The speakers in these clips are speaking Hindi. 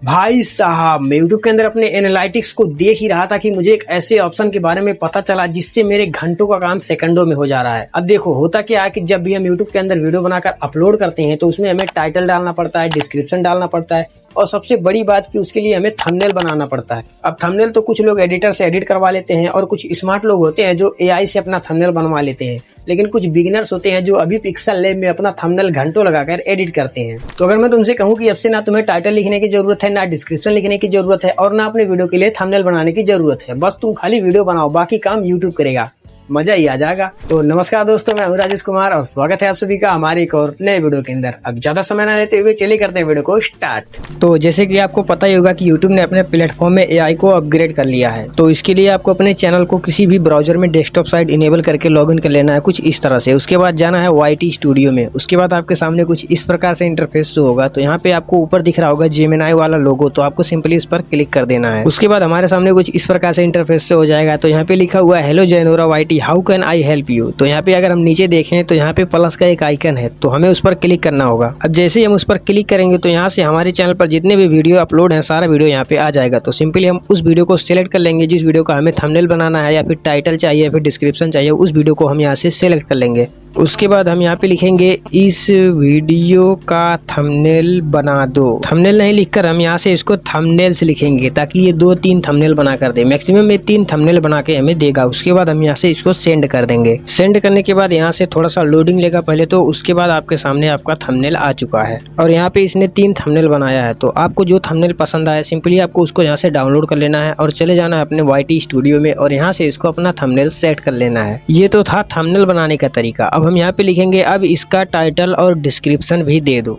भाई साहब, मैं यूट्यूब के अंदर अपने एनालिटिक्स को देख ही रहा था कि मुझे एक ऐसे ऑप्शन के बारे में पता चला जिससे मेरे घंटों का काम सेकंडों में हो जा रहा है। अब देखो, होता क्या है कि जब भी हम यूट्यूब के अंदर वीडियो बनाकर अपलोड करते हैं तो उसमें हमें टाइटल डालना पड़ता है, डिस्क्रिप्शन डालना पड़ता है और सबसे बड़ी बात कि उसके लिए हमें थंबनेल बनाना पड़ता है। अब थंबनेल तो कुछ लोग एडिटर से एडिट करवा लेते हैं और कुछ स्मार्ट लोग होते हैं जो एआई से अपना थंबनेल बनवा लेते हैं, लेकिन कुछ बिगिनर्स होते हैं जो अभी पिक्सल लैब में अपना थंबनेल घंटों लगाकर एडिट करते हैं। तो अगर मैं तुमसे कहूं कि अब से ना तुम्हें टाइटल लिखने की जरूरत है, ना डिस्क्रिप्शन लिखने की जरूरत है और ना अपने वीडियो के लिए थंबनेल बनाने की जरूरत है, बस तुम खाली वीडियो बनाओ, बाकी काम यूट्यूब करेगा, मजा ही आ जाएगा। तो नमस्कार दोस्तों, मैं हूं राजेश कुमार और स्वागत है आप सभी का हमारे एक और नए वीडियो के अंदर। अब ज्यादा समय न लेते हुए चलिए करते हैं वीडियो को स्टार्ट। तो जैसे कि आपको पता ही होगा कि YouTube ने अपने प्लेटफॉर्म में एआई को अपग्रेड कर लिया है। तो इसके लिए आपको अपने चैनल को किसी भी ब्राउजर में डेस्कटॉप साइट इनेबल करके लॉगिन कर लेना है कुछ इस तरह से। उसके बाद जाना है YT स्टूडियो में। उसके बाद आपके सामने कुछ इस प्रकार से इंटरफेस होगा। तो यहाँ पे आपको ऊपर दिख रहा होगा जेमिनाई वाला लोगो, तो आपको सिंपली इस पर क्लिक कर देना है। उसके बाद हमारे सामने कुछ इस प्रकार से इंटरफेस से हो जाएगा। तो यहाँ पे लिखा हुआ है हेलो जैनोरा YT, how can I help you. तो यहाँ पे अगर हम नीचे देखें तो यहाँ पे प्लस का एक आइकन है, तो हमें उस पर क्लिक करना होगा। अब जैसे ही हम उस पर क्लिक करेंगे तो यहाँ से हमारे चैनल पर जितने भी वीडियो अपलोड हैं सारा वीडियो यहाँ पे आ जाएगा। तो सिंपली हम उस वीडियो को सिलेक्ट कर लेंगे जिस वीडियो का हमें थंबनेल बनाना है, या फिर टाइटल चाहिए या फिर डिस्क्रिप्शन चाहिए, उस वीडियो को हम यहाँ से सिलेक्ट कर लेंगे। उसके बाद हम यहाँ पे लिखेंगे इस वीडियो का थंबनेल बना दो। थंबनेल नहीं लिखकर हम यहाँ से इसको थंबनेल्स लिखेंगे ताकि ये 2-3 थंबनेल बना कर दे। मैक्सिमम ये 3 थंबनेल बना के हमें देगा। उसके बाद हम यहाँ से इसको सेंड कर देंगे। सेंड करने के बाद यहाँ से थोड़ा सा लोडिंग लेगा पहले, तो उसके बाद आपके सामने आपका थंबनेल आ चुका है और यहाँ पे इसने 3 थंबनेल बनाया है। तो आपको जो थंबनेल पसंद आया सिंपली आपको उसको यहाँ से डाउनलोड कर लेना है और चले जाना है अपने YT स्टूडियो में और यहाँ से इसको अपना थंबनेल सेट कर लेना है। ये तो था थंबनेल बनाने का तरीका। अब हम यहाँ पे लिखेंगे अब इसका टाइटल और डिस्क्रिप्शन भी दे दो।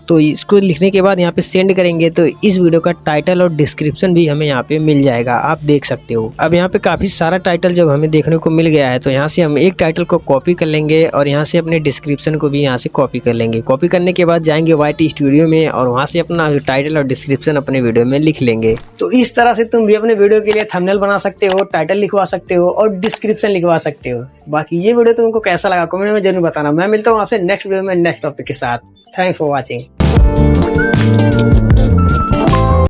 तो इसको लिखने के बाद यहाँ पे सेंड करेंगे तो इस वीडियो का टाइटल और डिस्क्रिप्शन भी हमें यहाँ पे मिल जाएगा, आप देख सकते हो। अब यहाँ पे काफ़ी सारा टाइटल जब हमें देखने को मिल गया है तो यहाँ से हम एक टाइटल को कॉपी कर लेंगे और यहाँ से अपने डिस्क्रिप्शन को भी यहाँ से कॉपी कर लेंगे। कॉपी करने के बाद जाएंगे YT स्टूडियो में और वहाँ से अपना टाइटल और डिस्क्रिप्शन अपने वीडियो में लिख लेंगे। तो इस तरह से तुम भी अपने वीडियो के लिए थंबनेल बना सकते हो, टाइटल लिखवा सकते हो और डिस्क्रिप्शन लिखवा सकते हो। बाकी ये वीडियो तुमको कैसा लगा कमेंट में जरूर बताना। मैं मिलता हूँ आपसे नेक्स्ट वीडियो में नेक्स्ट टॉपिक के साथ। Thanks for watching.